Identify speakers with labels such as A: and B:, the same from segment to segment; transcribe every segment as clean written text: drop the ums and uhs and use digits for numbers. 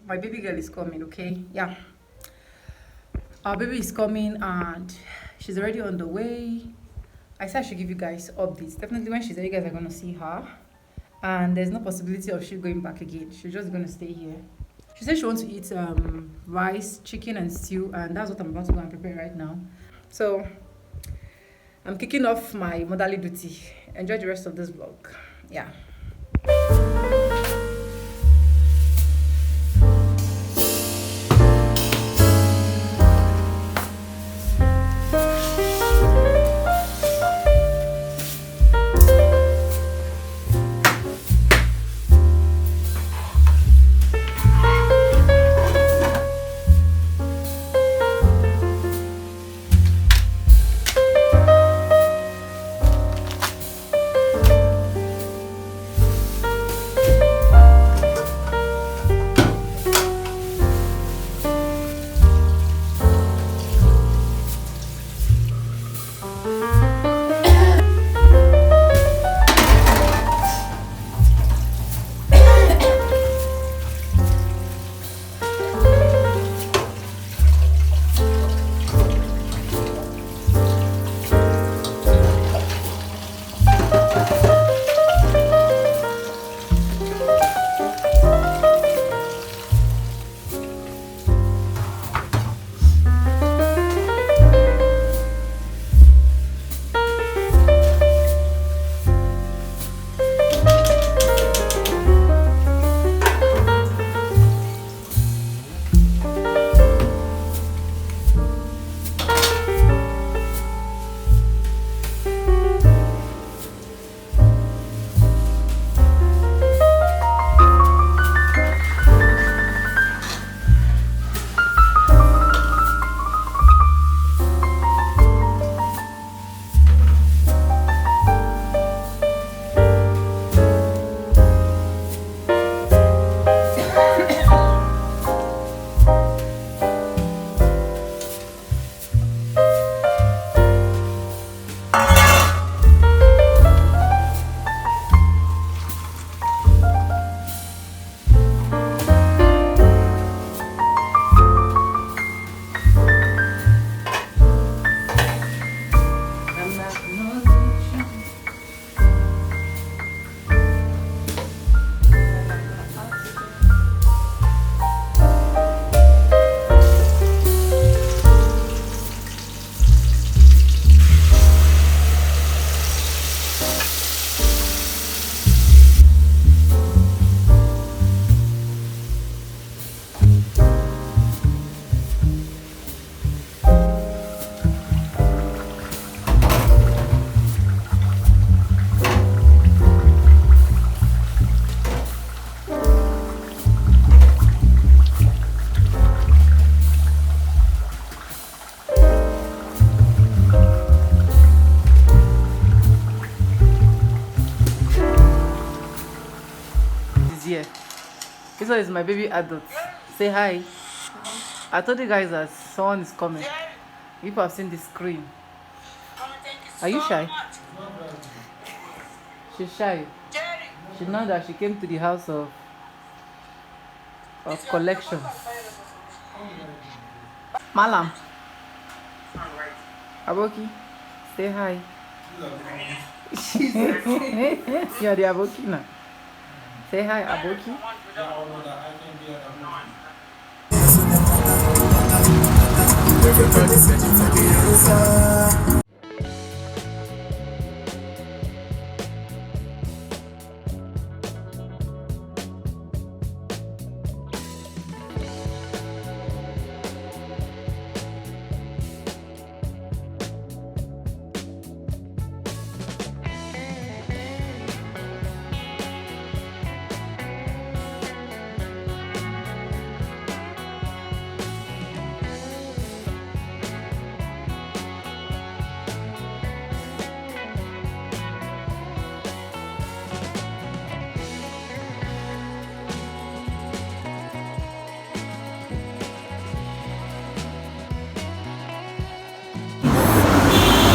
A: my baby girl is coming, okay? Yeah. Our baby is coming and she's already on the way. I said I should give you guys updates. Definitely when she's there, you guys are gonna see her. And there's no possibility of she going back again. She's just gonna stay here. She said she wants to eat rice, chicken, and stew, and that's what I'm about to go and prepare right now. So I'm kicking off my motherly duty. Enjoy the rest of this vlog. Yeah. Here. This one is my baby adult. Say hi. I told you guys that someone is coming. If I've seen the screen. Are you shy? She's shy. She knows that she came to the house of collections. Malam. Aboki. Say hi. You are the Aboki now. Say hi, Aboki. Everybody's searching for the answer.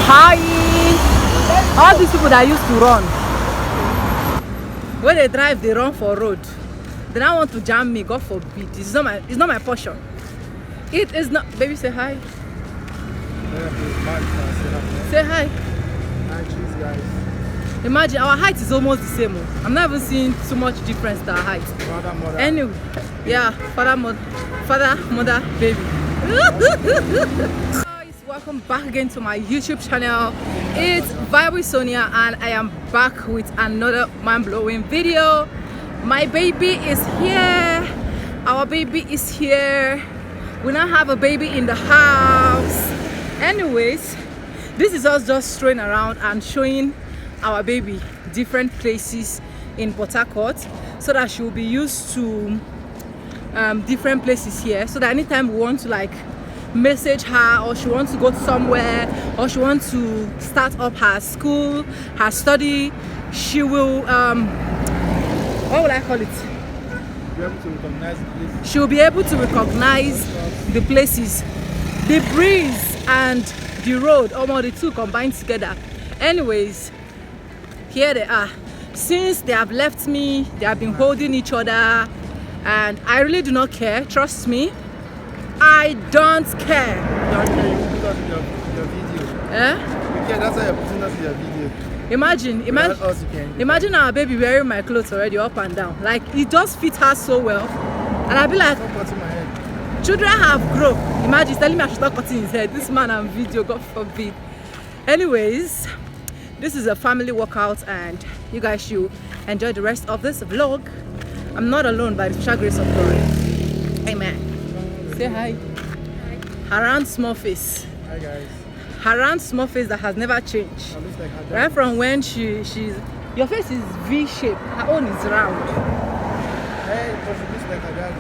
A: Hi! All these people that used to run. When they drive, they run for road. Then I want to jam me. God forbid. It's not my portion. It is not. Baby, say hi. Say hi.
B: Hi, cheese, guys.
A: Imagine our height is almost the same. I'm not even seeing too much difference to our height.
B: Father, mother.
A: Anyway, yeah, father, mother, baby. Guys, welcome back again to my YouTube channel. It's Vibe with Sonia, and I am back with another mind-blowing video. My baby is here. Our baby is here. We now have a baby in the house. Anyways, this is us just strolling around and showing our baby different places in Port Harcourt, so that she will be used to different places here, so that anytime we want to like message her, or she wants to go somewhere, or she wants to start up her school, her study, she will what would I call it?
B: Be able to recognize the place.
A: She'll be able to recognize the places, the breeze and the road, almost the two combined together. Anyways, here they are. Since they have left me, they have been holding each other, and I really do not care. Trust me, I don't care.
B: Your video.
A: Eh?
B: Okay, that's why you're putting us in your video.
A: Imagine our baby wearing my clothes already up and down. Like, it just fits her so well. And I'll be like,
B: Stop cutting my head.
A: children have grown. Imagine he's telling me I should stop cutting his head. This man on video, God forbid. Anyways, this is a family workout, and you guys should enjoy the rest of this vlog. I'm not alone by the special grace of God. Amen. Say hi. Hi. Around small face.
B: Hi, guys.
A: Around small face that has never changed.
B: Looks like her dad.
A: Right from when she's your face is V-shaped, her own is round.
B: Hey, but she looks like her dad.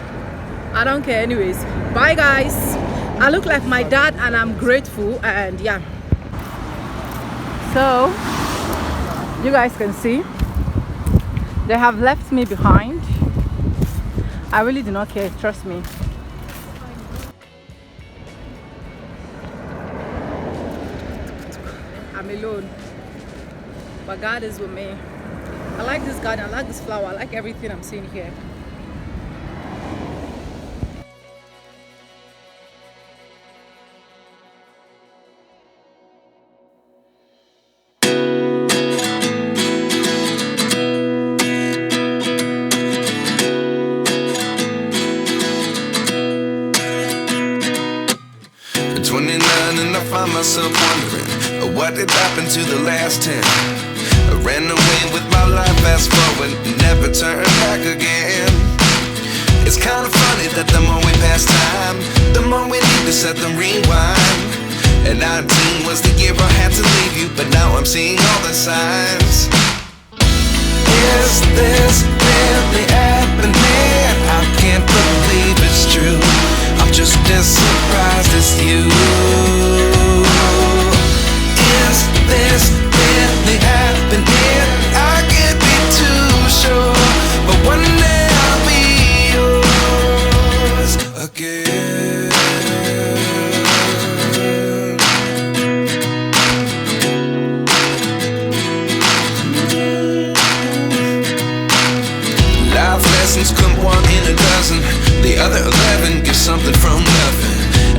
A: I don't care. Anyways, bye guys. I look like my dad, and I'm grateful. And yeah, so you guys can see they have left me behind. I really do not care, trust me. I'm alone, but God is with me. I like this garden, I like this flower, I like everything I'm seeing here.
C: At 29 and I find myself wondering what did happen to the last 10. I ran away with my life, fast forward, never turn back again. It's kind of funny that the more we pass time, the more we need to set the rewind. And 19 was the year I had to leave you, but now I'm seeing all the signs. Is this really happening? I can't believe it's true. I'm just as surprised as you. Is this really happening? I can't be too sure, but one day I'll be yours again. Life lessons come one in a dozen. The other 11 give something from nothing.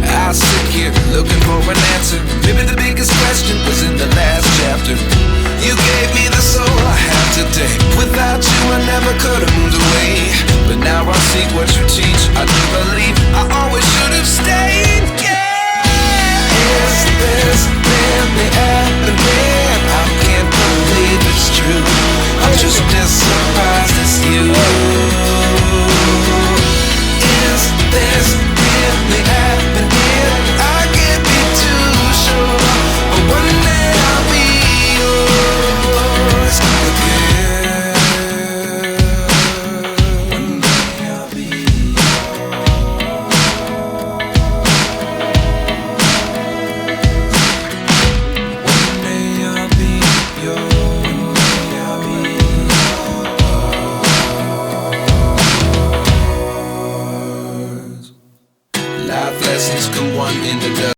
C: I sit here looking for an answer. Maybe the biggest question was in the last chapter. You gave me the soul I have today. Without you I never could have moved away. But now I see what you teach. I do believe I always should have stayed. Yeah. Is this really happening? I can't believe it's true. I'm just as surprised as you. Is this really happening? I can't be too sure, but one day I'll be yours again. One day I'll be yours. One day I'll be yours. Life lessons come one in the